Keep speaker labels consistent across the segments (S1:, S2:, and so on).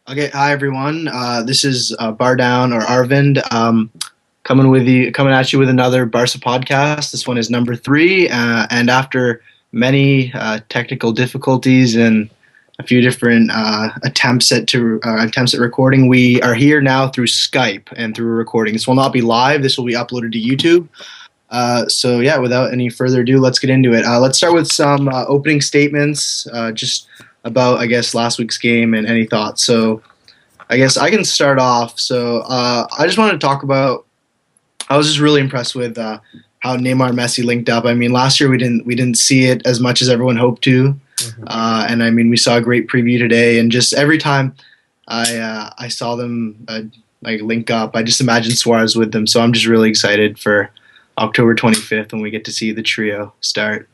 S1: Okay, hi everyone. This is Bardown or Arvind coming at you with another Barca podcast. This one is number three, and after many technical difficulties and a few different attempts at recording, we are here now through Skype and through a recording. This will not be live. This will be uploaded to YouTube. So yeah, without any further ado, let's get into it. Let's start with some opening statements, just about, I guess, last week's game and any thoughts. So I guess I can start off. So I just wanted to talk about. I was just really impressed with how Neymar and Messi linked up. I mean, last year we didn't see it as much as everyone hoped to, and I mean we saw a great preview today. And just every time I saw them like link up, I just imagined Suarez with them. So I'm just really excited for October 25th when we get to see the trio start.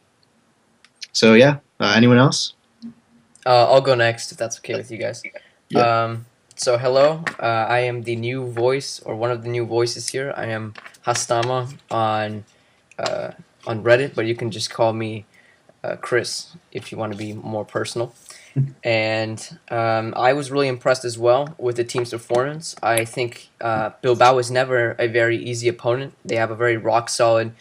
S1: So yeah, anyone else?
S2: I'll go next if that's okay with you guys.
S1: Yeah.
S2: So hello, I am the new voice, or one of the new voices here. I am Hastama on Reddit, but you can just call me Chris if you want to be more personal. And I was really impressed as well with the team's performance. I think Bilbao is never a very easy opponent. They have a very rock solid,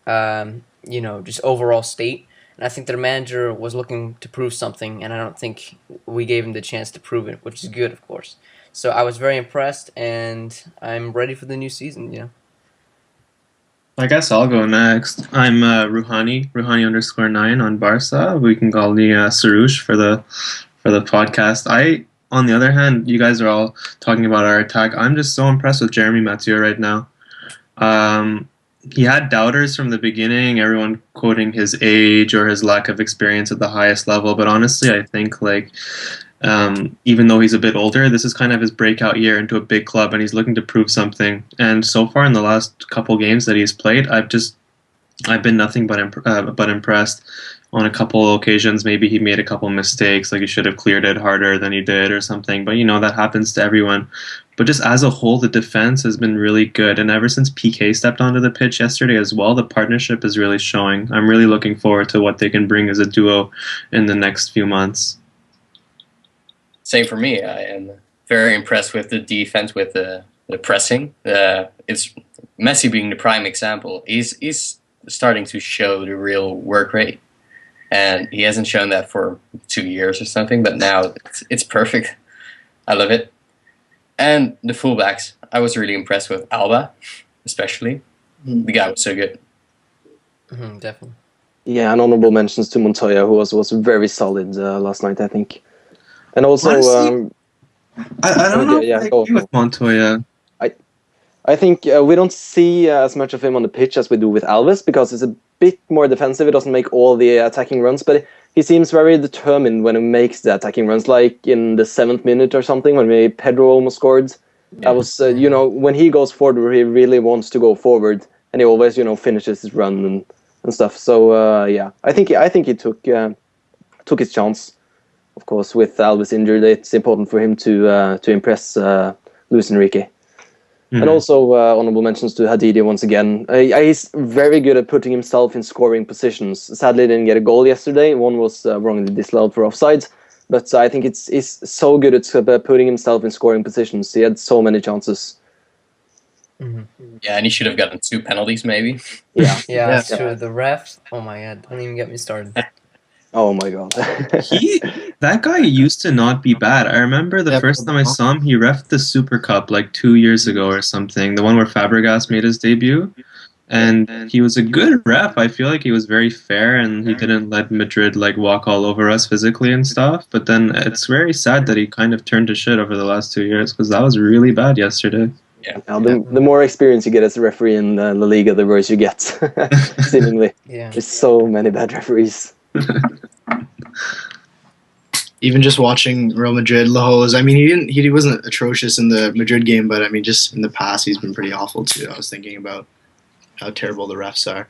S2: just overall state. And I think their manager was looking to prove something, and I don't think we gave him the chance to prove it, which is good, of course. So I was very impressed, and I'm ready for the new season.
S3: I guess I'll go next. I'm Ruhani _9 on Barca. We can call me Sarush for the podcast. On the other hand, you guys are all talking about our attack. I'm just so impressed with Jeremy Mathieu right now. He had doubters from the beginning, everyone quoting his age or his lack of experience at the highest level. But honestly, I think even though he's a bit older, this is kind of his breakout year into a big club, and he's looking to prove something. And so far in the last couple games that he's played, I've been nothing but impressed. On a couple occasions, maybe he made a couple mistakes, like he should have cleared it harder than he did or something. But that happens to everyone. But just as a whole, the defense has been really good. And ever since PK stepped onto the pitch yesterday as well, the partnership is really showing. I'm really looking forward to what they can bring as a duo in the next few months.
S4: Same for me. I am very impressed with the defense, with the pressing. It's Messi being the prime example. He's starting to show the real work rate. And he hasn't shown that for 2 years or something, but now it's perfect. I love it. And the fullbacks, I was really impressed with Alba, especially. The guy was so good.
S2: Definitely.
S5: Yeah, and honorable mentions to Montoya, who was very solid last night, I think. And also,
S3: honestly, I don't know if I agree with Montoya.
S5: I think we don't see as much of him on the pitch as we do with Alves, because it's a bit more defensive. He doesn't make all the attacking runs, but he seems very determined when he makes the attacking runs, like in the 7th minute or something, when Pedro almost scored. That was, when he goes forward, he really wants to go forward, and he always, finishes his run and stuff. So, yeah, I think he took his chance. Of course, with Alves injured, it's important for him to impress Luis Enrique. And also honorable mentions to Hadidi once again. He's very good at putting himself in scoring positions. Sadly, he didn't get a goal yesterday. One was wrongly disallowed for offside. But I think he's so good at putting himself in scoring positions. He had so many chances.
S4: Yeah, and he should have gotten 2 penalties, maybe.
S2: Yeah, that's true. The refs, oh my god, don't even get me started.
S5: Oh my god.
S3: That guy used to not be bad. I remember the first time I saw him, he reffed the Super Cup like 2 years ago or something. The one where Fabregas made his debut. And he was a good ref. I feel like he was very fair, and he didn't let Madrid walk all over us physically and stuff. But then it's very sad that he kind of turned to shit over the last 2 years, because that was really bad yesterday.
S4: Yeah.
S5: The more experience you get as a referee in La Liga, the worse you get, seemingly.
S2: Yeah.
S5: There's so many bad referees.
S1: Even just watching Real Madrid, Lahoz, I mean, he wasn't atrocious in the Madrid game, but I mean, just in the past, he's been pretty awful too. I was thinking about how terrible the refs are.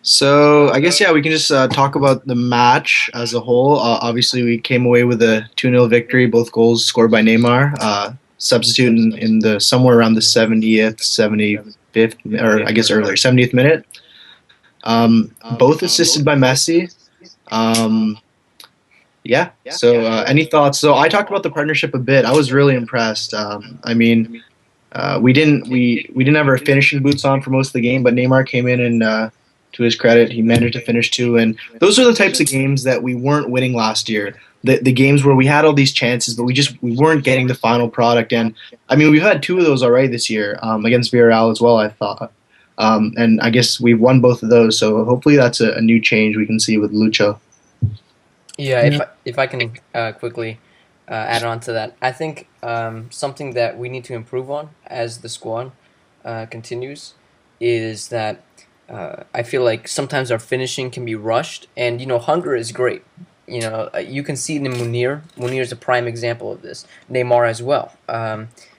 S1: So I guess, yeah, we can just talk about the match as a whole. Obviously, we came away with a 2-0 victory, both goals scored by Neymar. Substitute in the somewhere around the 70th, 75th, or I guess earlier, 70th minute. Both assisted by Messi. Yeah. So, any thoughts? So, I talked about the partnership a bit. I was really impressed. I mean, we didn't have our finishing boots on for most of the game, but Neymar came in and, to his credit, he managed to finish two. And those are the types of games that we weren't winning last year. The games where we had all these chances, but we weren't getting the final product. And I mean, we've had two of those already this year against Villarreal as well, I thought. And I guess we've won both of those. So hopefully that's a new change we can see with Lucho.
S2: Yeah, if I can quickly add on to that, I think something that we need to improve on as the squad continues is that I feel like sometimes our finishing can be rushed, and hunger is great. You can see it in Munir. Munir is a prime example of this. Neymar as well.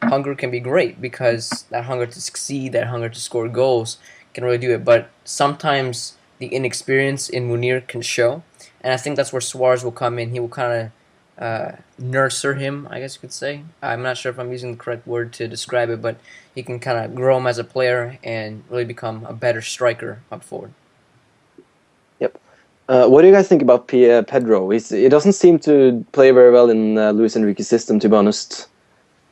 S2: Hunger can be great because that hunger to succeed, that hunger to score goals can really do it. But sometimes the inexperience in Munir can show. And I think that's where Suarez will come in. He will kind of nurture him, I guess you could say. I'm not sure if I'm using the correct word to describe it, but he can kind of grow him as a player and really become a better striker up forward.
S5: Yep. What do you guys think about Pedro? He doesn't seem to play very well in Luis Enrique's system, to be honest.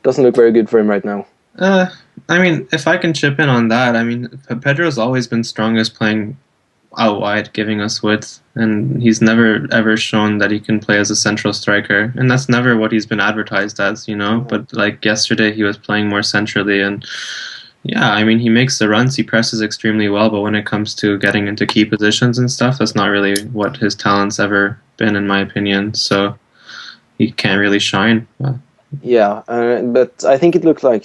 S5: Doesn't look very good for him right now.
S3: I mean, if I can chip in on that, I mean, Pedro's always been strongest playing out wide, giving us width, and he's never ever shown that he can play as a central striker, and that's never what he's been advertised as, but like yesterday he was playing more centrally, and yeah, I mean, he makes the runs, he presses extremely well, but when it comes to getting into key positions and stuff, that's not really what his talent's ever been, in my opinion, so he can't really shine.
S5: Yeah, but I think it looks like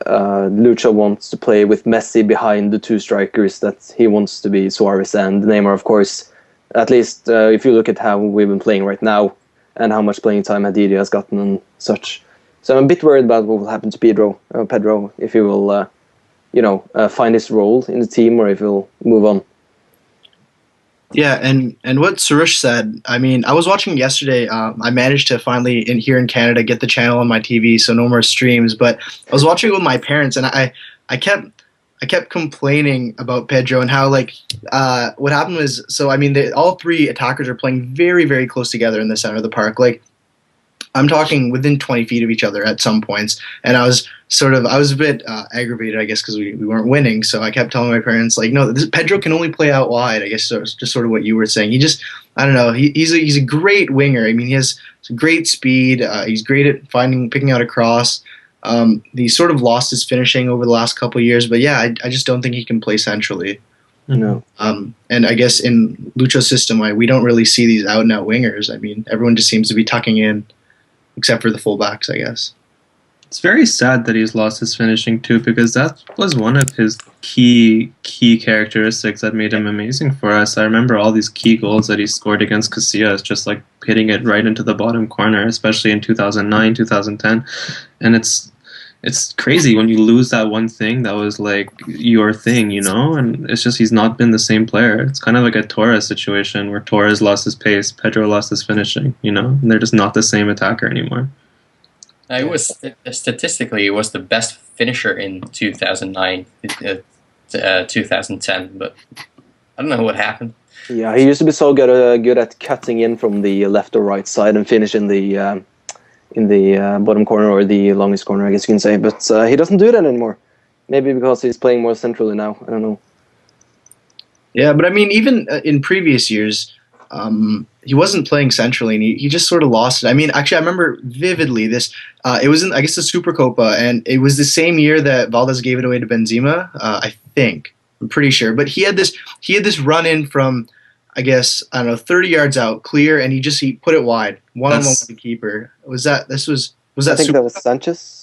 S5: Lucho wants to play with Messi behind the two strikers, that he wants to be Suarez and Neymar, of course. At least if you look at how we've been playing right now and how much playing time Hadidi has gotten and such. So I'm a bit worried about what will happen to Pedro, if he will find his role in the team or if he'll move on.
S1: Yeah, and what Sarush said, I mean, I was watching yesterday. I managed to finally, here in Canada, get the channel on my TV, so no more streams. But I was watching it with my parents, and I kept complaining about Pedro and how, like, what happened was, so I mean, all three attackers are playing very, very close together in the center of the park. Like, I'm talking within 20 feet of each other at some points, and I was a bit aggravated, I guess, because we weren't winning. So I kept telling my parents, like, no, Pedro can only play out wide. I guess so it's just sort of what you were saying. He just, I don't know, he's a great winger. I mean, he has great speed. He's great at picking out a cross. He sort of lost his finishing over the last couple of years, but yeah, I just don't think he can play centrally.
S5: No.
S1: And I guess in Lucho's system, we don't really see these out and out wingers. I mean, everyone just seems to be tucking in, except for the fullbacks, I guess.
S3: It's very sad that he's lost his finishing too, because that was one of his key characteristics that made him amazing for us. I remember all these key goals that he scored against Casillas, just like hitting it right into the bottom corner, especially in 2009, 2010. And it's crazy when you lose that one thing that was like your thing, and it's just he's not been the same player. It's kind of like a Torres situation where Torres lost his pace, Pedro lost his finishing, and they're just not the same attacker anymore.
S4: It was statistically, it was the best finisher in 2009, 2010, but I don't know what happened.
S5: Yeah, he used to be so good at cutting in from the left or right side and finish in the bottom corner or the longest corner, I guess you can say. But he doesn't do that anymore. Maybe because he's playing more centrally now. I don't know.
S1: Yeah, but I mean, even in previous years, he wasn't playing centrally, and he just sort of lost it. I mean, actually, I remember vividly this. It was in, I guess, the Supercopa, and it was the same year that Valdez gave it away to Benzema. I think, I'm pretty sure. But he had this run in from, I guess, I don't know, 30 yards out, clear, and he put it wide, one-on-one with the keeper. Was that
S5: I think that was Sanchez.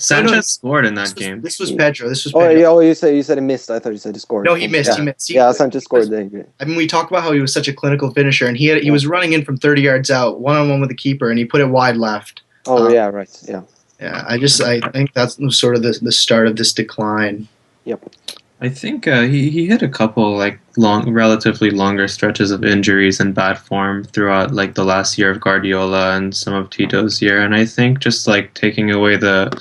S3: Sanchez scored in that game.
S1: This was Pedro. Pedro.
S5: Oh, you said he missed. I thought you said he scored.
S1: No, he missed.
S5: Yeah.
S1: He missed.
S5: Sanchez scored. I
S1: mean, we talk about how he was such a clinical finisher, and he was running in from 30 yards out, one-on-one with the keeper, and he put it wide left.
S5: Oh, yeah, right. Yeah.
S1: Yeah, I think that's sort of the start of this decline.
S5: Yep.
S3: I think he hit a couple relatively longer stretches of injuries and bad form throughout like the last year of Guardiola and some of Tito's year, and I think just like taking away the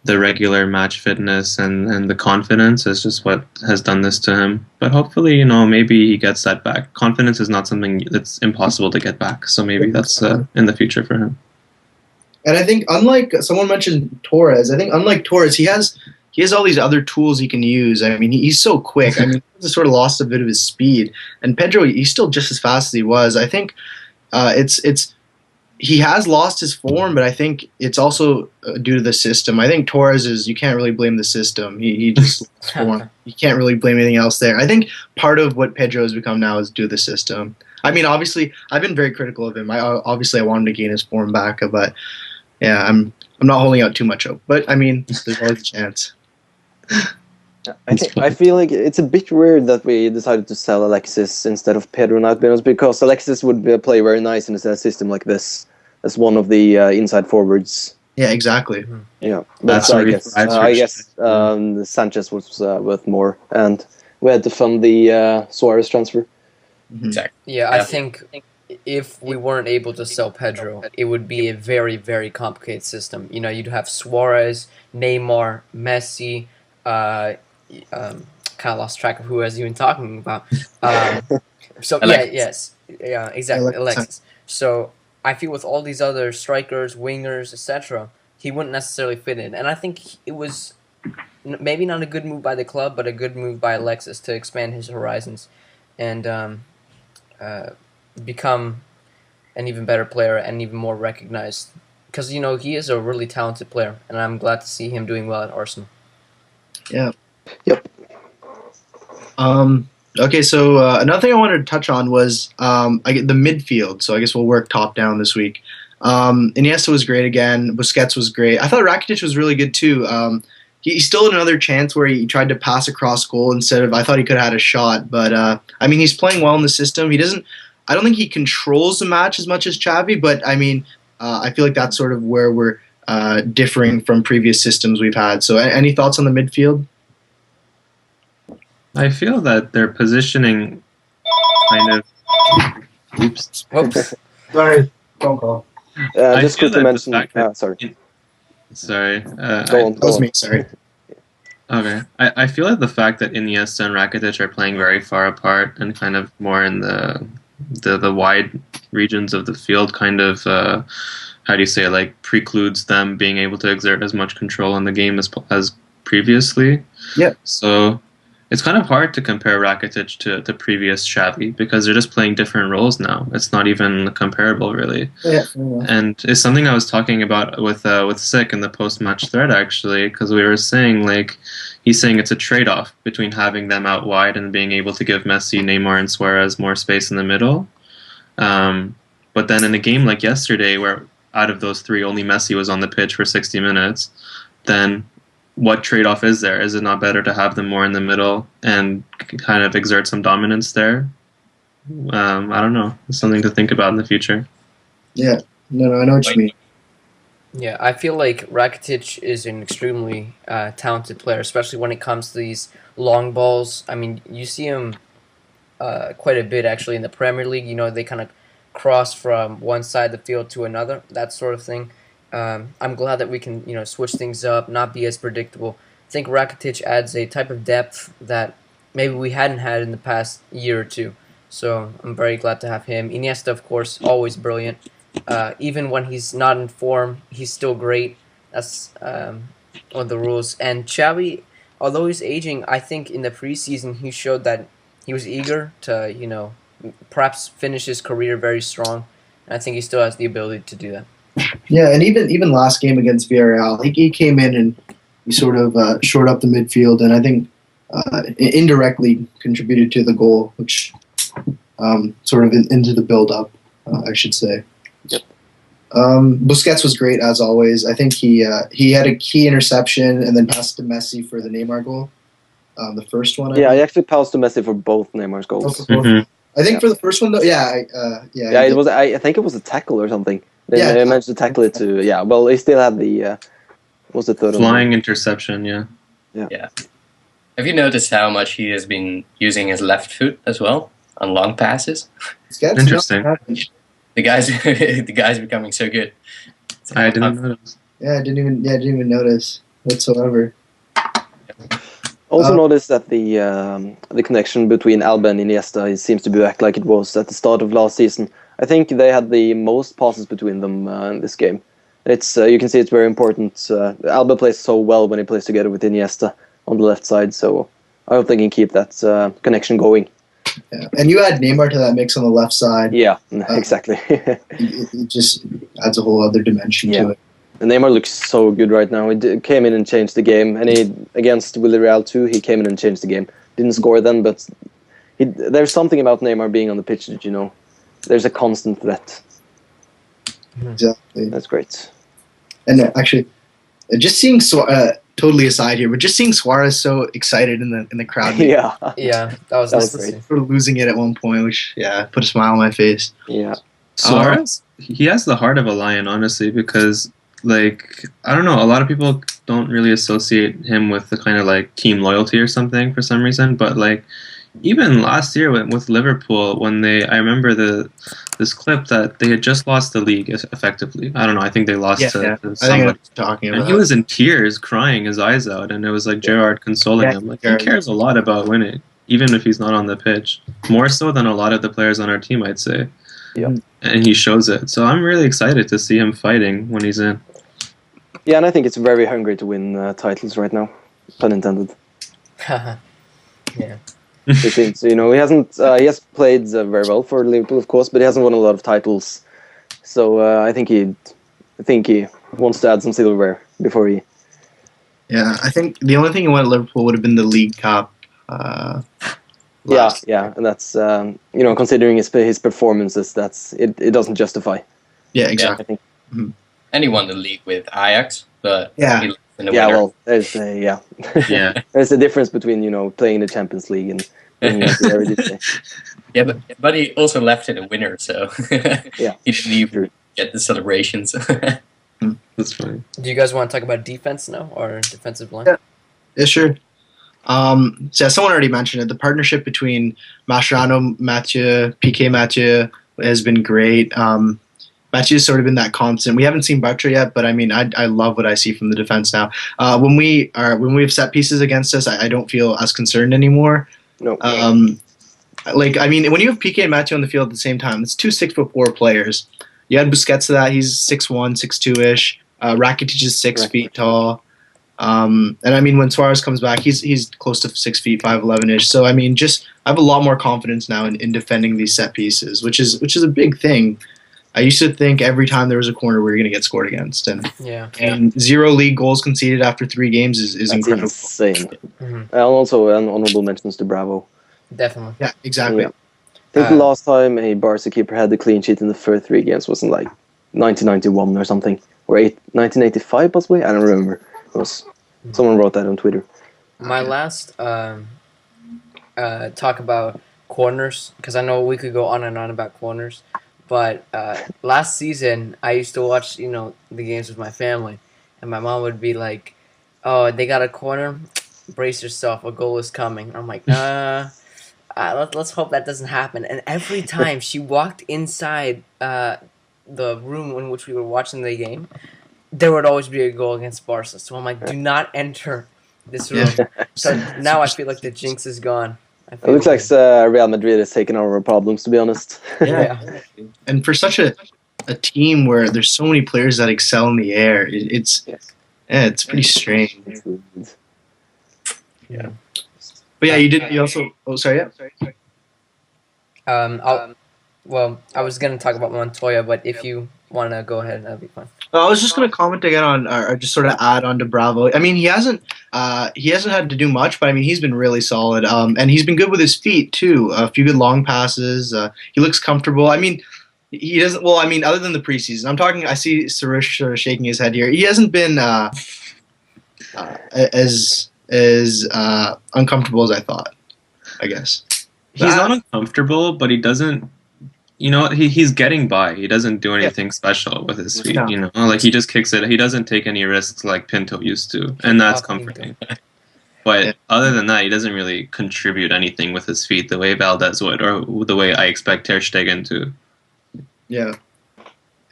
S3: the regular match fitness and the confidence is just what has done this to him. But hopefully, you know, maybe he gets that back. Confidence is not something that's impossible to get back. So maybe that's in the future for him.
S1: And I think unlike someone mentioned Torres, I think unlike Torres, he has all these other tools he can use. I mean, he's so quick. I mean, he's sort of lost a bit of his speed. And Pedro, he's still just as fast as he was. I think he has lost his form, but I think it's also due to the system. I think Torres you can't really blame the system. He just lost form. You can't really blame anything else there. I think part of what Pedro has become now is due to the system. I mean, obviously, I've been very critical of him. I wanted to gain his form back, but yeah, I'm not holding out too much hope. But I mean, there's always a chance.
S5: I feel like it's a bit weird that we decided to sell Alexis instead of Pedro now, because Alexis would play very nice in a system like this as one of the inside forwards.
S1: Yeah, exactly.
S5: Yeah, but I guess Sanchez was worth more, and we had to fund the Suarez transfer.
S4: Exactly.
S2: Yeah, I think if we weren't able to sell Pedro, it would be a very, very complicated system. You know, you'd have Suarez, Neymar, Messi. Kind of lost track of who I was even talking about. So yeah, exactly, Alexis. So I feel with all these other strikers, wingers, etc., he wouldn't necessarily fit in. And I think it was maybe not a good move by the club, but a good move by Alexis to expand his horizons and become an even better player and even more recognized. Because, you know, he is a really talented player, and I'm glad to see him doing well at Arsenal.
S1: Yeah.
S5: Yep.
S1: Okay, so another thing I wanted to touch on was the midfield. So I guess we'll work top down this week. Iniesta was great again. Busquets was great. I thought Rakitic was really good too. He still had another chance where he tried to pass across goal instead of. I thought he could have had a shot, but I mean, he's playing well in the system. He doesn't. I don't think he controls the match as much as Xavi, but I mean, I feel like that's sort of where we're differing from previous systems we've had. So, any thoughts on the midfield?
S3: I feel that their positioning kind of. Oops.
S1: Sorry, phone call.
S5: Just quickly mention. Sorry.
S3: Sorry.
S1: That was me. Sorry.
S3: Okay. I feel like the fact that Iniesta and Rakitic are playing very far apart and kind of more in the wide regions of the field kind of how do you say, like, precludes them being able to exert as much control in the game as previously.
S1: Yeah.
S3: So it's kind of hard to compare Rakitic to previous Xavi because they're just playing different roles now. It's not even comparable, really.
S1: Yeah.
S3: And it's something I was talking about with Sick in the post-match thread, actually, because we were saying, like, he's saying it's a trade-off between having them out wide and being able to give Messi, Neymar, and Suarez more space in the middle. But then in a game like yesterday, where out of those three, only Messi was on the pitch for 60 minutes, then what trade-off is there? Is it not better to have them more in the middle and kind of exert some dominance there? I don't know. It's something to think about in the future.
S1: Yeah. No, I know what you mean.
S2: Yeah, I feel like Rakitic is an extremely talented player, especially when it comes to these long balls. I mean, you see him quite a bit, actually, in the Premier League. You know, they kind of cross from one side of the field to another, that sort of thing. I'm glad that we can, switch things up, not be as predictable. I think Rakatic adds a type of depth that maybe we hadn't had in the past year or two. So I'm very glad to have him. Iniesta, of course, always brilliant. Even when he's not in form, he's still great. That's one of the rules. And Xavi, although he's aging, I think in the preseason he showed that he was eager to, perhaps finish his career very strong. And I think he still has the ability to do that.
S1: Yeah, and even last game against Villarreal, he came in and he sort of shored up the midfield, and I think indirectly contributed to the goal, which sort of into the build-up, I should say.
S5: Yep.
S1: Busquets was great as always. I think he had a key interception and then passed to Messi for the Neymar goal, the first one.
S5: He actually passed to Messi for both Neymar's goals.
S3: Mm-hmm.
S1: I think for the first one though,
S5: it was. I think it was a tackle or something. They managed to tackle it to. Yeah, well, he still had the. What's the third
S3: flying interception? Yeah.
S4: Have you noticed how much he has been using his left foot as well on long passes?
S3: Interesting.
S4: The guy's becoming so good.
S3: I didn't notice.
S1: Yeah, I didn't even notice. whatsoever.
S5: Also noticed that the connection between Alba and Iniesta seems to be back like it was at the start of last season. I think they had the most passes between them in this game. It's you can see it's very important. Alba plays so well when he plays together with Iniesta on the left side, so I hope they can keep that connection going.
S1: Yeah. And you add Neymar to that mix on the left side.
S5: Yeah, exactly.
S1: it just adds a whole other dimension to it.
S5: And Neymar looks so good right now. He came in and changed the game. And against Villarreal too, he came in and changed the game. Didn't score then, but there's something about Neymar being on the pitch that, there's a constant threat.
S1: Exactly.
S5: That's great.
S1: And actually, just seeing totally aside here, but just seeing Suarez so excited in the crowd.
S5: Yeah,
S2: that was
S5: great.
S1: Sort of losing it at one point, which put a smile on my face.
S5: Yeah,
S3: Suarez, he has the heart of a lion, honestly, because I don't know, a lot of people don't really associate him with the kind of team loyalty or something for some reason, but even last year with Liverpool, when I remember this clip that they had just lost the league effectively. I don't know, I think they lost to somebody.
S1: I think talking about
S3: and he was in tears, crying his eyes out, and it was Gerrard consoling him. He cares a lot about winning, even if he's not on the pitch. More so than a lot of the players on our team, I'd say.
S5: Yeah.
S3: And he shows it. So I'm really excited to see him fighting when he's in.
S5: Yeah, and I think it's very hungry to win titles right now. Pun intended.
S2: Yeah.
S5: It seems, he has played very well for Liverpool, of course, but he hasn't won a lot of titles. So I think he wants to add some silverware before he.
S1: Yeah, I think the only thing he won at Liverpool would have been the League Cup.
S5: Yeah, and that's considering his performances, it doesn't justify.
S1: Yeah, exactly.
S5: I think.
S1: Mm-hmm.
S4: And he won the league with Ajax, but he lost in the
S5: yeah,
S4: winner.
S5: well, there's there's a difference between playing in the Champions League and playing in the Eredivisie.
S4: Yeah, but he also left in a winner, so
S5: yeah,
S4: he didn't even get the celebrations.
S3: That's fine.
S2: Do you guys want to talk about defense now or defensive line?
S1: Yeah, sure. So someone already mentioned it. The partnership between Mascherano, Mathieu, PK Mathieu has been great. Matthew's sort of been that constant. We haven't seen Bartra yet, but I mean, I love what I see from the defense now. When we have set pieces against us, I don't feel as concerned anymore.
S5: No.
S1: When you have PK and Matthew on the field at the same time, it's 2 6'4" players. You add Busquets to that; he's 6'1", 6'2" Rakitic is 6 feet tall. And I mean, when Suarez comes back, he's close to 6 feet, 5'11" So I mean, I have a lot more confidence now in defending these set pieces, which is a big thing. I used to think every time there was a corner we were going to get scored against, and 0 league goals conceded after 3 games is incredible.
S5: Insane.
S2: Mm-hmm.
S5: And also honorable mentions to Bravo.
S2: Definitely.
S1: Yeah, exactly.
S5: Yeah. I think the last time a Barca keeper had the clean sheet in the first 3 games was in 1991 or something, or 1985 possibly. I don't remember. It was someone wrote that on Twitter.
S2: My last talk about corners, because I know we could go on and on about corners. But last season, I used to watch, the games with my family, and my mom would be like, "Oh, they got a corner. Brace yourself. A goal is coming." I'm like, "Nah, let's hope that doesn't happen." And every time she walked inside the room in which we were watching the game, there would always be a goal against Barca. So I'm like, "Do not enter this room." So now I feel like the jinx is gone.
S5: It looks like Real Madrid has taken over our problems, to be honest.
S2: Yeah.
S1: And for such a team where there's so many players that excel in the air, it's pretty strange.
S2: Yeah.
S1: But yeah, you also. Oh, sorry. Yeah.
S2: I was gonna talk about Montoya, but if you want to go ahead, that'd be fine.
S1: I was just going to comment again on, or just sort of add on to Bravo. I mean, he hasn't had to do much, but I mean, he's been really solid. And he's been good with his feet too. A few good long passes. He looks comfortable. I mean, he doesn't. Well, I mean, other than the preseason, I'm talking. I see Sarush sort of shaking his head here. He hasn't been as uncomfortable as I thought, I guess.
S3: He's not uncomfortable, but he doesn't. He's getting by. He doesn't do anything special with his feet. He just kicks it. He doesn't take any risks like Pinto used to, and that's comforting. But other than that, he doesn't really contribute anything with his feet the way Valdez would, or the way I expect Ter Stegen to.
S1: Yeah.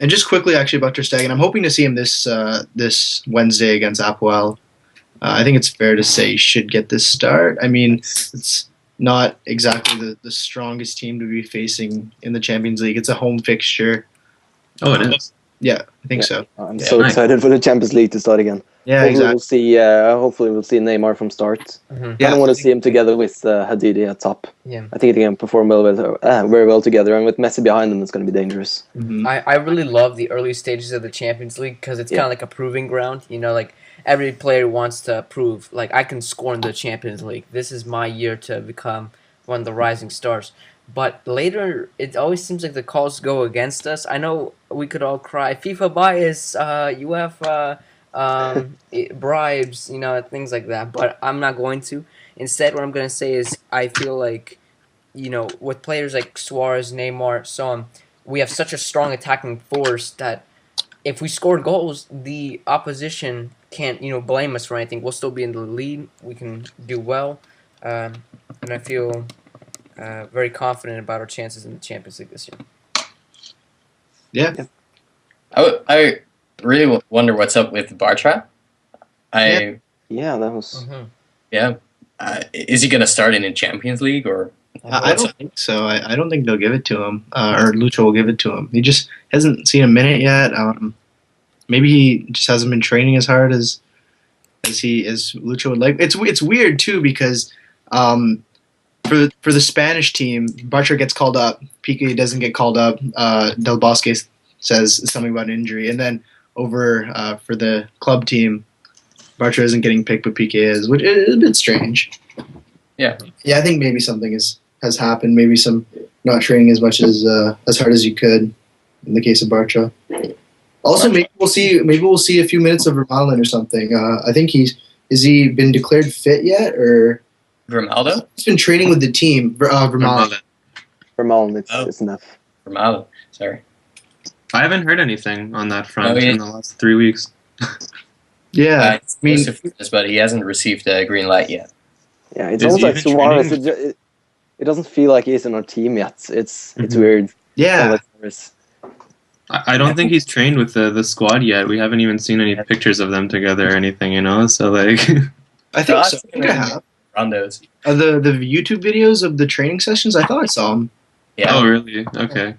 S1: And just quickly, actually, about Ter Stegen, I'm hoping to see him this Wednesday against Apoel. I think it's fair to say he should get this start. I mean, it's not exactly the strongest team to be facing in the Champions League. It's a home fixture.
S3: Oh, it is.
S1: Yeah, I think so.
S5: I'm
S1: Yeah.
S5: so excited for the Champions League to start again.
S1: Yeah,
S5: Hopefully
S1: exactly.
S5: we'll see. Hopefully we'll see Neymar from start.
S2: Mhm.
S5: I don't want to see him together with Hadidi at top.
S2: Yeah.
S5: I think they can perform very well together, and with Messi behind them, it's going to be dangerous.
S1: Mhm.
S2: I really love the early stages of the Champions League because it's
S5: Yeah.
S2: kind of like a proving ground. You know, like every player wants to prove, like, I can score in the Champions League. This is my year to become one of the rising stars. But later, it always seems like the calls go against us. I know we could all cry, FIFA bias, UEFA bribes, you know, things like that. But I'm not going to. Instead, what I'm going to say is I feel like, you know, with players like Suarez, Neymar, so on, we have such a strong attacking force that if we score goals, the opposition can't, you know, blame us for anything. We'll still be in the lead. We can do well. And I feel very confident about our chances in the Champions League this year.
S1: Yeah.
S4: I really wonder what's up with Bartra.
S5: Yeah, that was.
S4: Is he going to start in the Champions League or?
S1: I don't think so. I don't think they'll give it to him, or Lucho will give it to him. He just hasn't seen a minute yet. Maybe he just hasn't been training as hard as Lucho would like. It's weird too because for the Spanish team, Bartra gets called up. Piqué doesn't get called up. Del Bosque says something about an injury, and then over for the club team, Bartra isn't getting picked, but Piqué is, which is a bit strange.
S4: Yeah.
S1: I think maybe something has happened. Maybe some not training as much as hard as you could in the case of Bartra. Also, maybe we'll see a few minutes of Vermaelen or something. I think has he been declared fit yet, or
S4: Vermaelen?
S1: he's been training with the team. Vermaelen.
S5: Vermaelen, it's enough.
S4: Vermaelen, sorry.
S3: I haven't heard anything on that front
S4: yeah.
S3: in the last 3 weeks.
S1: Yeah,
S4: I mean, but he hasn't received a green light yet.
S5: Yeah, it's
S3: Is
S5: almost
S3: he
S5: like
S3: even
S5: Suarez.
S3: training?
S5: It doesn't feel like he's in our team yet. It's
S3: Mhm.
S5: weird.
S1: yeah.
S5: Like Suarez.
S3: I don't think he's trained with the squad yet. We haven't even seen any pictures of them together or anything, you know? So, like...
S1: I think so. I think I have.
S4: Rondos.
S1: The YouTube videos of the training sessions, I thought I saw them.
S4: Yeah.
S3: Oh, really? Okay.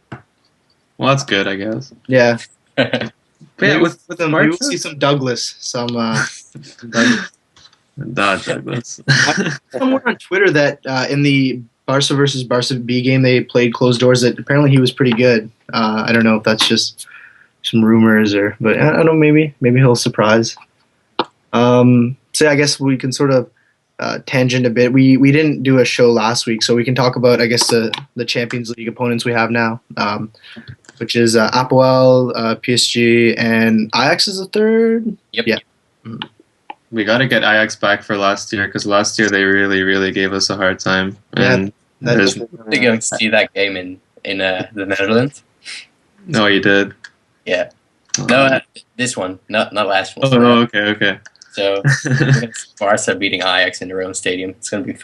S3: Well, that's good, I guess.
S1: Yeah.
S3: But yeah,
S1: Maybe
S3: with
S1: them, maybe we'll see some Douglas.
S3: Douglas.
S1: Someone on Twitter that in the Barca versus Barca B game they played closed doors. That apparently he was pretty good. I don't know if that's just some rumors but I don't know. Maybe he'll surprise. So I guess we can sort of tangent a bit. We didn't do a show last week, so we can talk about I guess the Champions League opponents we have now, which is Apoel, PSG, and Ajax is the third.
S4: Yep.
S1: Yeah.
S3: We got to get Ajax back for last year, because last year they really, really gave us a hard time.
S1: Yeah,
S3: And
S1: That's
S3: there's-
S4: You're going to see that game in the Netherlands.
S3: no, you did.
S4: Yeah. No, this one, not last one.
S3: Oh, okay.
S4: So Barca beating Ajax in their own stadium. It's going to be.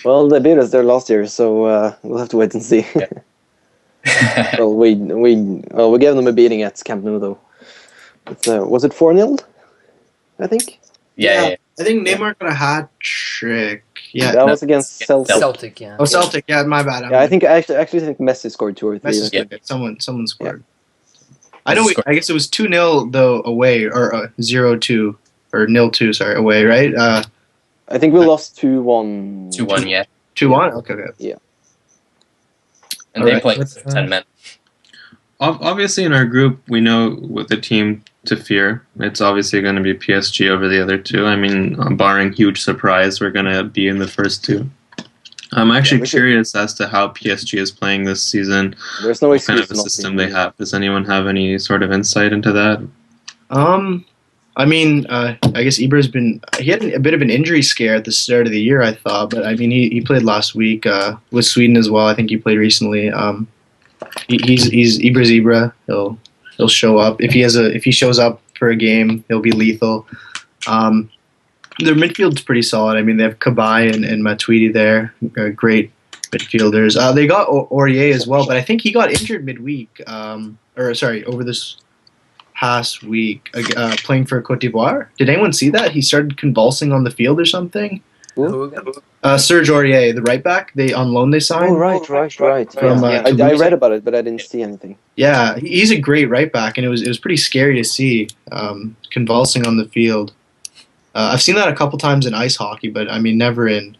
S5: Well, they beat us there last year, so we'll have to wait and see. Well, we gave them a beating at Camp Nou though. Was it 4-0? I think.
S4: Yeah.
S1: I think Neymar got a hat trick. Yeah.
S5: That was against Celtic.
S2: Celtic, yeah.
S1: Oh, Celtic. Yeah, my bad.
S5: Yeah, I think actually think Messi scored 2 or 3.
S1: Messi
S5: I think.
S1: scored. Someone scored.
S5: Yeah.
S1: I know.
S4: Messi scored.
S1: I guess it was 2-0 though away, or 0-2 or 0-2. Sorry, away. Right.
S5: I think we lost 2-1.
S4: 2-1, yeah.
S1: 2-1. Okay.
S4: And
S1: All
S4: they
S1: right.
S4: played 10 men.
S3: Obviously, in our group, we know what the team to fear. It's obviously going to be PSG over the other two. I mean, barring huge surprise, we're going to be in the first two. I'm actually curious as to how PSG is playing this season.
S5: There's no
S3: What kind
S5: excuse
S3: of a
S5: not
S3: system
S5: to.
S3: they have. Does anyone have any sort of insight into that?
S1: I mean, I guess Ibra's he had a bit of an injury scare at the start of the year, I thought, but I mean, he played last week with Sweden as well. I think he played recently. He's Ibra's Ibra. He'll show up if he shows up for a game. He'll be lethal. Their midfield's pretty solid. I mean, they have Kabay and Matuidi there, great midfielders. They got Aurier as well, but I think he got injured midweek. Over this past week playing for Cote d'Ivoire. Did anyone see that? He started convulsing on the field or something.
S2: Who again?
S1: Serge Aurier, the right back, they on loan they signed.
S5: Oh, right.
S1: From,
S5: I
S1: Toulouse.
S5: read about it, but I didn't see anything.
S1: Yeah, he's a great right back, and it was pretty scary to see convulsing on the field. I've seen that a couple times in ice hockey, but I mean never in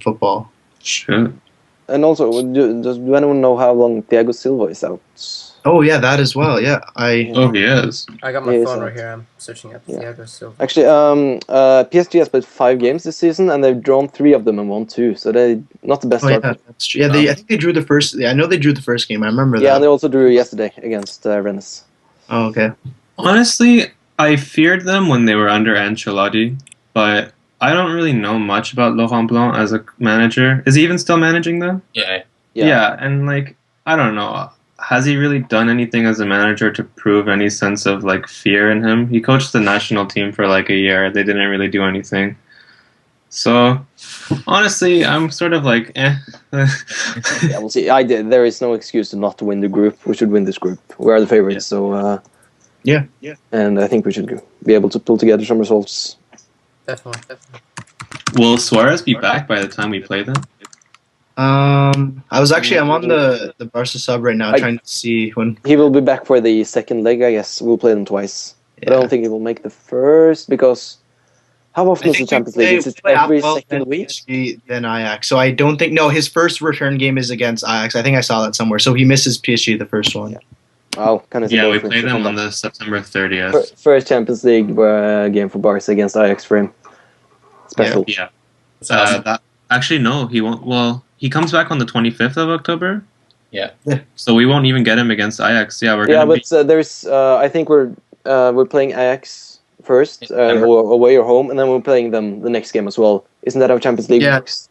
S1: football.
S3: Sure.
S5: And also, does anyone know how long Thiago Silva is out?
S1: Oh yeah, that as well. Yeah,
S3: Oh, he is.
S2: I got my
S5: Yeah,
S2: phone
S5: so-
S2: right here. I'm searching up Thiago Silva.
S5: Actually, PSG has played 5 games this season, and they've drawn 3 of them and won 2. So they're not the best
S1: Oh yeah,
S5: start.
S1: that's true. Yeah, I think they drew the first. Yeah, I know they drew the first game. I remember
S5: Yeah,
S1: that.
S5: and they also drew yesterday against Rennes.
S1: Oh okay.
S3: Honestly, I feared them when they were under Ancelotti, but I don't really know much about Laurent Blanc as a manager. Is he even still managing them?
S4: Yeah.
S3: Yeah, and like, I don't know. Has he really done anything as a manager to prove any sense of like fear in him? He coached the national team for like a year. They didn't really do anything. So, honestly, I'm sort of like, eh.
S5: Yeah, we'll see. There is no excuse to not win the group. We should win this group. We are the favorites, so
S1: Yeah.
S5: and I think we should be able to pull together some results.
S2: Definitely.
S3: Will Suarez be back by the time we play them?
S1: I'm on the Barca sub right now, trying to see when.
S5: He will be back for the second leg, I guess. We'll play them twice. But I
S1: Yeah.
S5: don't think he will make the first, because how often is the Champions League? Is it every second week?
S1: PSG, then Ajax. So I don't think his first return game is against Ajax. I think I saw that somewhere. So he misses PSG the first one.
S5: Wow, kind of.
S3: Yeah, we play them on the September 30th.
S5: First Champions League game for Barca against Ajax for him. Special.
S3: Yeah.
S4: That's awesome.
S3: Actually, no, he won't. Well, he comes back on the 25th of October.
S4: Yeah.
S3: So we won't even get him against Ajax. Yeah, we're
S5: Yeah,
S3: gonna
S5: but there's. I think we're playing Ajax first, or away or home, and then we're playing them the next game as well. Isn't that how Champions League
S1: Yeah.
S5: works?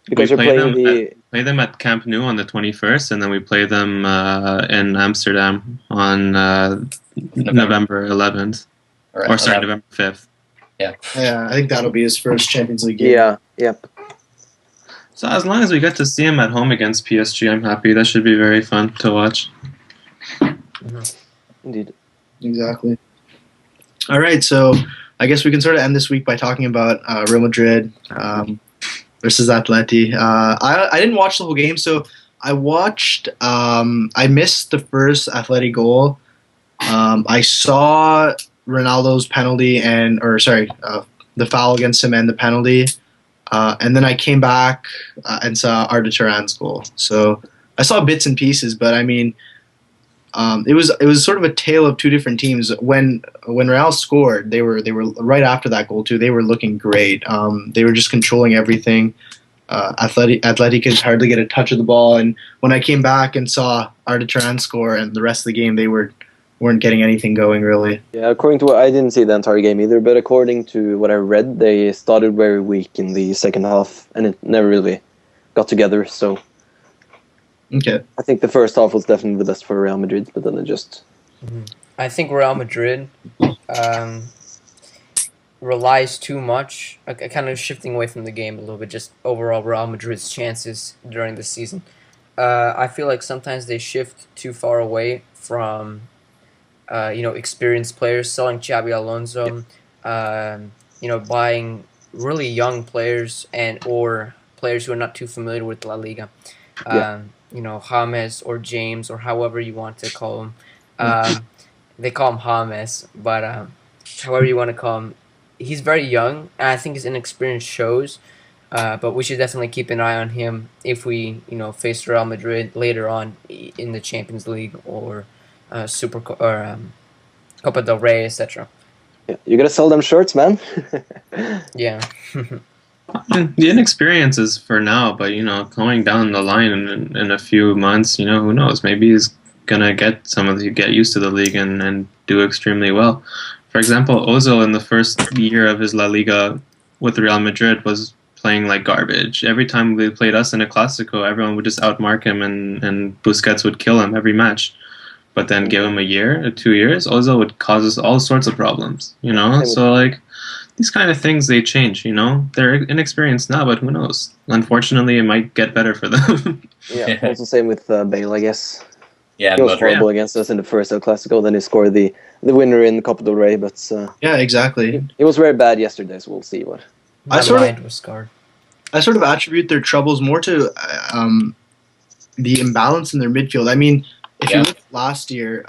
S5: Because
S3: We
S5: you're
S3: play
S5: playing
S3: play them at Camp Nou on the 21st, and then we play them in Amsterdam on November 11th.
S4: Or,
S3: Or sorry, November 5th.
S1: Yeah, I think that'll be his first Champions League game.
S5: Yep.
S3: So as long as we get to see him at home against PSG, I'm happy. That should be very fun to watch.
S5: Indeed.
S1: Exactly. All right, so I guess we can sort of end this week by talking about Real Madrid versus Atleti. I didn't watch the whole game, so I watched. I missed the first Atleti goal. I saw Ronaldo's penalty the foul against him and the penalty, and then I came back and saw Arda Turan's goal. So I saw bits and pieces, but I mean. It was sort of a tale of two different teams. When Real scored, they were right after that goal too. They were looking great. They were just controlling everything. Atleti could hardly get a touch of the ball. And when I came back and saw Arda Turan score and the rest of the game, they weren't getting anything going really.
S5: Yeah, according to what I didn't see the entire game either, but according to what I read, they started very weak in the second half, and it never really got together. So.
S1: Okay.
S5: I think the first half was definitely the best for Real Madrid, but then it just...
S2: I think Real Madrid relies too much, kind of shifting away from the game a little bit, just overall Real Madrid's chances during the season. I feel like sometimes they shift too far away from, experienced players, selling Xabi Alonso, buying really young players or players who are not too familiar with La Liga. James or James or however you want to call him. They call him James, but however you want to call him. He's very young, and I think his inexperience shows, but we should definitely keep an eye on him if we, face Real Madrid later on in the Champions League or Copa del Rey, etc.
S5: Yeah, you gotta sell them shirts, man.
S2: Yeah.
S3: The inexperience is for now, but going down the line in a few months, who knows? Maybe he's gonna get used to the league and do extremely well. For example, Ozil in the first year of his La Liga with Real Madrid was playing like garbage. Every time they played us in a Clásico, everyone would just outmark him, and Busquets would kill him every match. But then give him a year or 2 years, Ozil would cause us all sorts of problems. So like. These kind of things, they change, They're inexperienced now, but who knows? Unfortunately, it might get better for them.
S5: Yeah, also same with Bale, I guess.
S4: Yeah,
S5: He was
S4: Madrid.
S5: horrible against us in the first El Clasico. Then he scored the winner in Copa del Rey. But
S1: Yeah, exactly.
S5: it was very bad yesterday. So we'll see what.
S2: My
S1: sort of-
S2: mind was scarred.
S1: I sort of attribute their troubles more to the imbalance in their midfield. I mean, if you look last year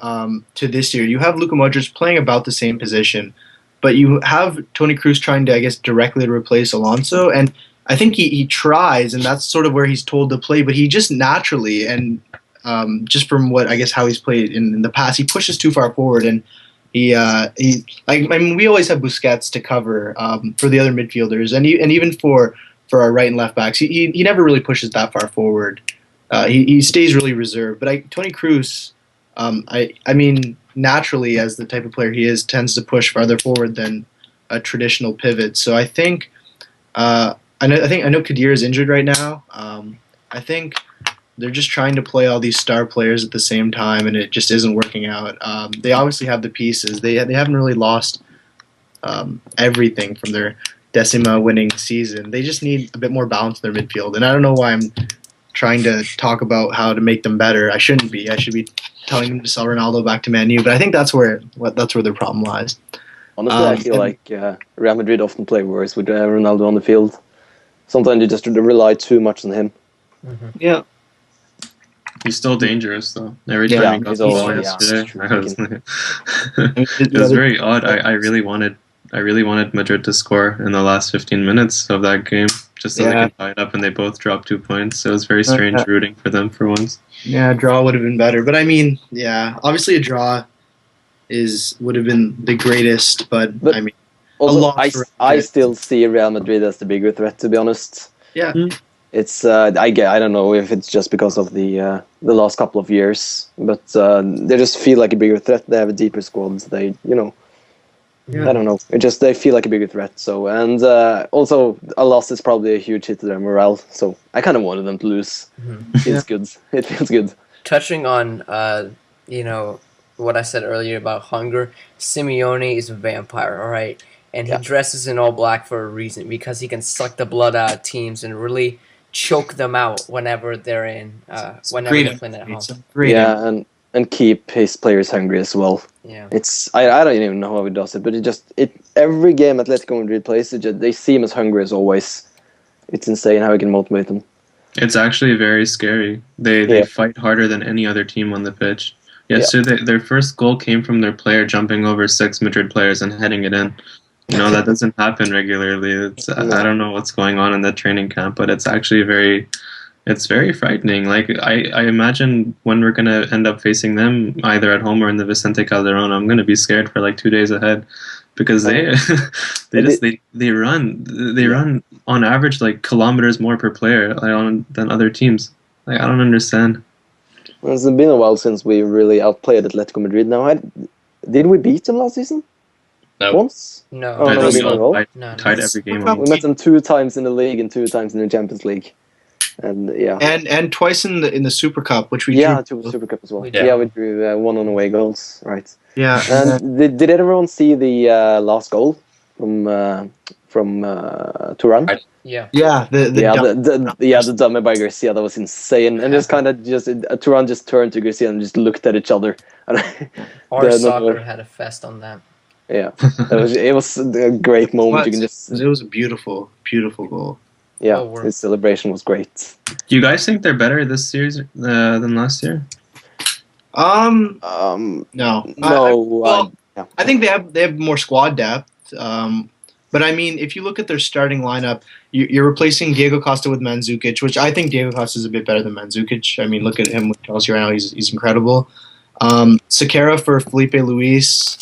S1: to this year, you have Luka Modric playing about the same position, but you have Toni Kroos trying to, I guess, directly replace Alonso, and I think he tries, and that's sort of where he's told to play, but he just naturally, and just from what, I guess, how he's played in the past, he pushes too far forward, and we always have Busquets to cover for the other midfielders, and even for our right and left backs, he never really pushes that far forward. He stays really reserved. But Toni Kroos, I mean, naturally, as the type of player he is, tends to push farther forward than a traditional pivot. So I think I know Kadir is injured right now. I think they're just trying to play all these star players at the same time, and it just isn't working out. They obviously have the pieces. They haven't really lost everything from their Decima winning season. They just need a bit more balance in their midfield, and I don't know why I'm trying to talk about how to make them better. I shouldn't be. I should be telling them to sell Ronaldo back to Man U, but I think that's where their problem lies.
S5: Honestly, I feel like Real Madrid often play worse with Ronaldo on the field. Sometimes you just rely too much on him.
S2: Mm-hmm.
S1: Yeah.
S3: He's still dangerous, though. Every time he got the ball yesterday, it was very odd. I really wanted Madrid to score in the last 15 minutes of that game, just so they could tie it up, and they both dropped 2 points. So it was very strange rooting for them for once.
S1: Yeah, a draw would have been better. But I mean, obviously a draw would have been the greatest, but I mean,
S5: also, I still see Real Madrid as the bigger threat, to be honest.
S1: Yeah.
S5: It's I don't know if it's just because of the last couple of years, but they just feel like a bigger threat. They have a deeper squad. They I don't know. They feel like a bigger threat. So and also a loss is probably a huge hit to their morale. So I kind of wanted them to lose.
S2: Mm-hmm.
S5: It feels good. It feels good.
S2: Touching on what I said earlier about hunger, Simeone is a vampire. All right, and he dresses in all black for a reason, because he can suck the blood out of teams and really choke them out whenever they're playing at home.
S5: And keep his players hungry as well.
S2: Yeah,
S5: I don't even know how he does it, but every game Atletico Madrid plays, they seem as hungry as always. It's insane how he can motivate them.
S3: It's actually very scary. They fight harder than any other team on the pitch. Yesterday, their first goal came from their player jumping over 6 Madrid players and heading it in. That doesn't happen regularly. I don't know what's going on in the training camp, but it's actually very frightening. Like I imagine when we're gonna end up facing them either at home or in the Vicente Calderón, I'm gonna be scared for like 2 days ahead, because they run on average like kilometers more per player than other teams. Like I don't understand.
S5: Well, it's been a while since we really outplayed Atletico Madrid. Now, did we beat them last season?
S4: No.
S5: Once?
S2: No.
S3: Tied every game.
S5: We met them 2 times in the league and 2 times in the Champions League. And
S1: and twice in the Super Cup, which we
S5: drew. 2 Super Cup as well. We drew 1 on away goals, right?
S1: Yeah.
S5: And did everyone see the last goal from Turan?
S1: Yeah.
S5: The dummy by Garcia, that was insane. And Turan just turned to Garcia and just looked at each other.
S2: Our soccer had a fest on that.
S5: Yeah, it was a great moment.
S1: It was a beautiful, beautiful goal.
S5: Yeah, his celebration was great.
S3: Do you guys think they're better this series than last year?
S1: No. I think they have more squad depth. But I mean, if you look at their starting lineup, you're replacing Diego Costa with Mandzukic, which I think Diego Costa is a bit better than Mandzukic. I mean, look at him with Chelsea right now; he's incredible. Sakara for Felipe Luis.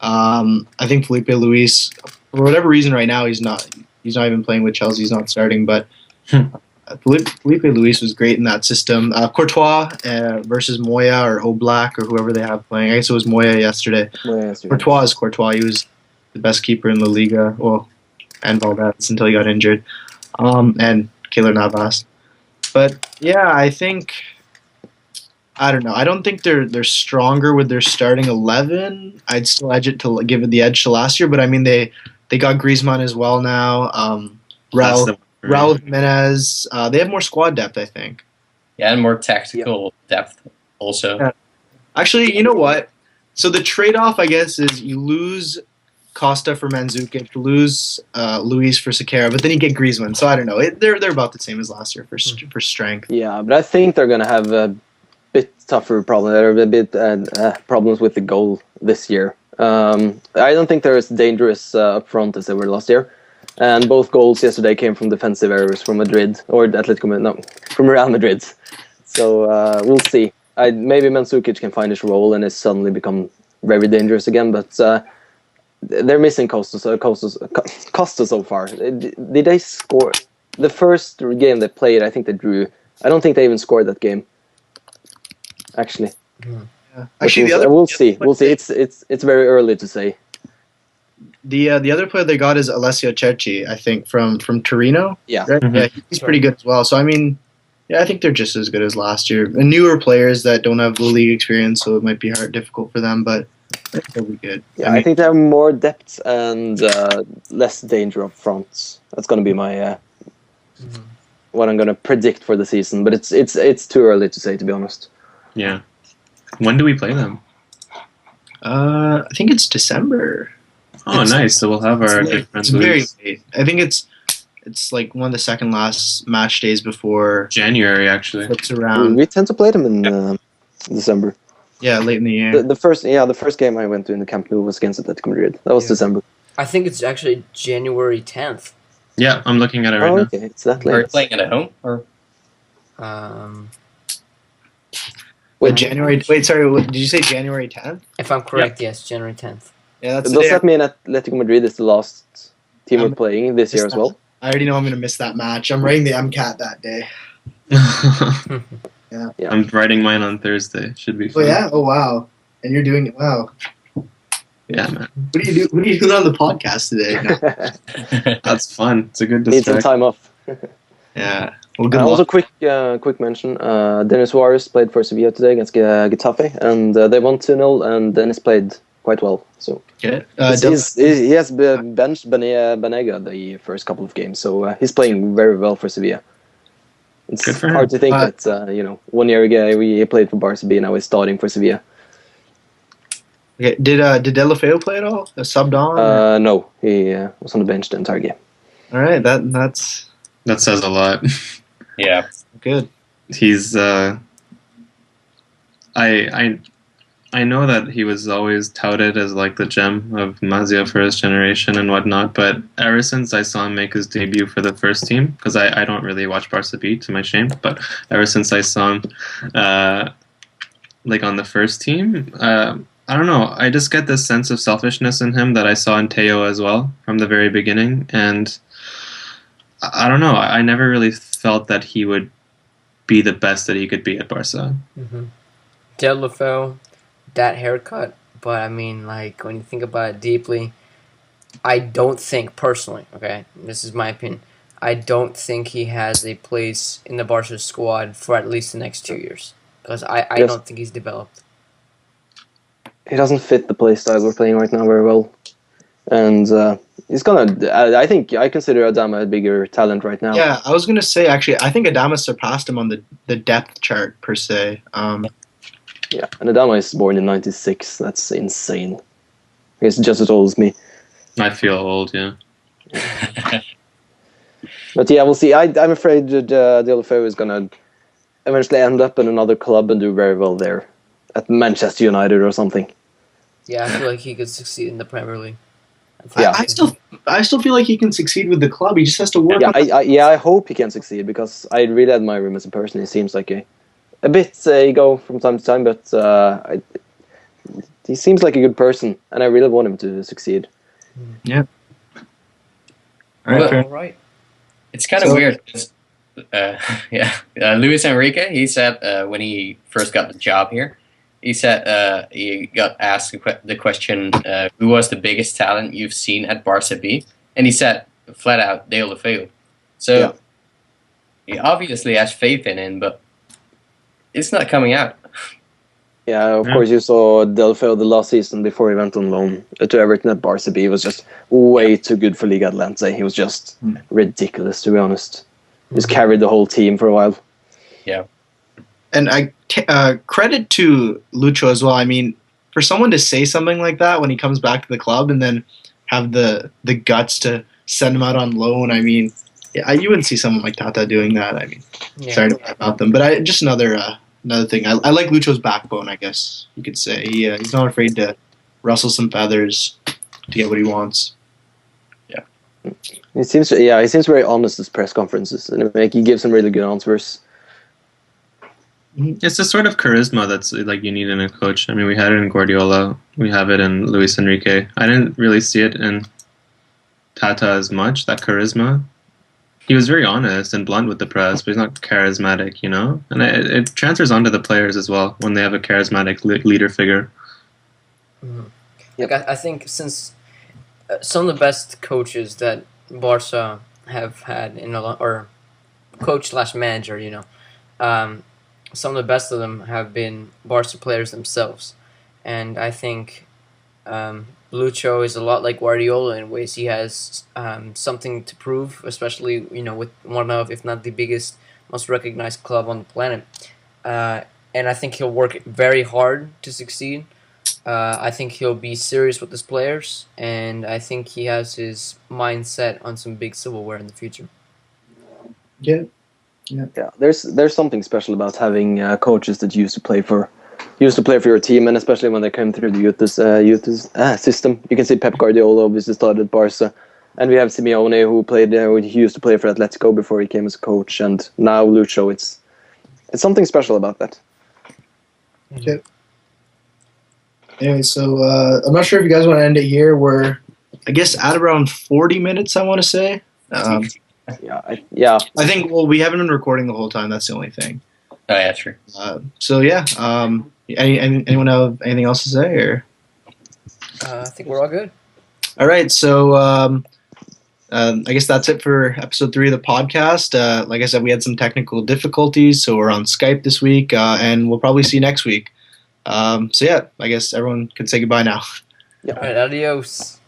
S1: I think Felipe Luis, for whatever reason, right now he's not even playing with Chelsea. He's not starting, but Felipe Luis was great in that system. Courtois versus Moya or Oblak or whoever they have playing. I guess it was Moya yesterday. Courtois is Courtois. He was the best keeper in La Liga. Well, and Valdez until he got injured. And Keylor Navas. But yeah, I don't know. I don't think they're stronger with their starting 11. I'd still give it the edge to last year, but I mean they got Griezmann as well now. Raul Jimenez. They have more squad depth, I think.
S4: Yeah, and more tactical depth also.
S1: Actually, you know what? So the trade-off, I guess, is you lose Costa for Mandzukic, lose Luis for Sequeira, but then you get Griezmann. So I don't know. They're about the same as last year for strength.
S5: Yeah, but I think they're gonna have a bit tougher problem. There are a bit problems with the goal this year. I don't think they're as dangerous up front as they were last year. And both goals yesterday came from defensive errors from Madrid or from Real Madrid. So we'll see. Maybe Mandzukic can find his role and has suddenly become very dangerous again. But they're missing Costa so far. Did they score the first game they played? I think they drew. I don't think they even scored that game. Actually,
S1: yeah. Actually,
S5: we'll see. It's very early to say.
S1: The other player they got is Alessio Cerci, I think, from Torino.
S5: Yeah,
S1: right? Yeah, he's pretty good as well. So I mean, yeah, I think they're just as good as last year. And newer players that don't have the league experience, so it might be difficult for them, but they'll be good.
S5: Yeah, I think they have more depth and less danger up front. That's going to be my what I'm going to predict for the season. But it's too early to say, to be honest.
S3: Yeah. When do we play them?
S1: I think it's December.
S3: Oh, nice. So we'll have our good friends.
S1: It's very late. I think it's like one of the second last match days before
S3: January, actually.
S1: It's around.
S5: We tend to play them in December.
S1: Yeah, late in the year.
S5: The first game I went to in the Camp Nou was against Atletico Madrid. That was December.
S2: I think it's actually January 10th.
S3: Yeah, I'm looking at it right now.
S5: Okay, it's that late.
S4: Are you playing it at home or?
S1: January. Wait, sorry. Did you say January 10th?
S2: If I'm correct, yes, January 10th.
S1: Yeah, that's.
S5: Does that mean Atletico Madrid is the last team we're playing this year as well?
S1: I already know I'm going to miss that match. I'm writing the MCAT that day. Yeah.
S3: I'm writing mine on Thursday. Should be fun.
S1: Oh yeah. Oh wow. And you're doing it. Wow.
S3: Yeah, man.
S1: What do you do? What are you doing on the podcast today? No.
S3: That's fun. It's a good
S5: Need some
S3: distraction.
S5: time off.
S1: Yeah. Well, good
S5: Also,
S1: luck.
S5: quick mention. Denis Suarez played for Sevilla today against Getafe, and they won 2-0, and Denis played quite well. So
S1: Okay.
S5: he has benched Banega the first couple of games, so he's playing very well for Sevilla. It's
S3: Good for him.
S5: hard to think that 1 year ago he played for Barca B, now he's starting for Sevilla.
S1: Okay. Did Delafeu play at all? Subbed on?
S5: No, he was on the bench the entire game.
S1: All right. That's
S3: That says a lot.
S4: Yeah.
S1: good.
S3: He's I know that he was always touted as like the gem of Masia for his generation and whatnot, but ever since I saw him make his debut for the first team, because I don't really watch Barca B, to my shame, but ever since I saw him like on the first team, I don't know, I just get this sense of selfishness in him that I saw in Teo as well from the very beginning, and I don't know, I never really felt that he would be the best that he could be at Barca.
S2: Mm-hmm. Delafeu, that haircut, but I mean, like, when you think about it deeply, I don't think, personally, okay, this is my opinion, I don't think he has a place in the Barca squad for at least the next 2 years, because I don't think he's developed.
S5: He doesn't fit the play style we're playing right now very well. And he's gonna. I think I consider Hastama a bigger talent right now.
S1: Yeah, I was gonna say actually, I think Hastama surpassed him on the depth chart per se.
S5: Yeah, and Hastama is born in '96. That's insane. He's just as old as me.
S3: I feel old, yeah.
S5: But yeah, we'll see. I'm afraid that Delafeu is gonna eventually end up in another club and do very well there, at Manchester United or something.
S2: Yeah, I feel like he could succeed in the Premier League.
S5: Yeah.
S1: I still feel like he can succeed with the club. He just has to work.
S5: Yeah, I hope he can succeed because I really admire him as a person. He seems like a bit ego from time to time, but he seems like a good person, and I really want him to succeed.
S1: Yeah.
S4: All right. It's kind of weird. Luis Enrique, he said when he first got the job here, he said he got asked the question, who was the biggest talent you've seen at Barca B? And he said, flat out, Delafeu. So he obviously has faith in him, but it's not coming out.
S5: Yeah, of course you saw Delafeu the last season before he went on loan to Everton at Barca B. He was just way too good for Liga Adelante. He was just ridiculous, to be honest. He just carried the whole team for a while.
S4: Yeah.
S1: and credit to Lucho as well. I mean, for someone to say something like that when he comes back to the club and then have the guts to send him out on loan, I mean, you wouldn't see someone like Tata doing that. I mean, sorry to talk about them, but just another thing. I like Lucho's backbone, I guess you could say. He's not afraid to rustle some feathers to get what he wants. Yeah,
S5: he seems very honest at press conferences, and he gives some really good answers.
S3: It's the sort of charisma that's like you need in a coach. I mean, we had it in Guardiola, we have it in Luis Enrique. I didn't really see it in Tata as much, that charisma. He was very honest and blunt with the press, but he's not charismatic, you know? And it transfers onto the players as well when they have a charismatic leader figure.
S2: Mm-hmm. Like I think since some of the best coaches that Barca have had in a lot, or coach/manager, you know, some of the best of them have been Barca players themselves. And I think Lucho is a lot like Guardiola in ways. He has something to prove, especially, you know, with one of, if not the biggest, most recognized club on the planet. And I think he'll work very hard to succeed. I think he'll be serious with his players, and I think he has his mindset on some big silverware in the future.
S1: Yeah.
S5: There's something special about having coaches that used to play for your team, and especially when they came through the youth system. You can see Pep Guardiola obviously started at Barca, and we have Simeone who used to play for Atletico before he came as a coach, and now Lucho. It's something special about that.
S1: Okay. Anyway, so I'm not sure if you guys want to end it here. We're, I guess, at around 40 minutes, I want to say.
S5: I
S1: think, well, we haven't been recording the whole time. That's the only thing.
S4: Oh, yeah, true.
S1: So, yeah. Anyone have anything else to say? Or?
S2: I think we're all good.
S1: All right. So, I guess that's it for episode 3 of the podcast. Like I said, we had some technical difficulties, so we're on Skype this week, and we'll probably see you next week. So, yeah, I guess everyone can say goodbye now.
S5: Yeah.
S2: All right, adios.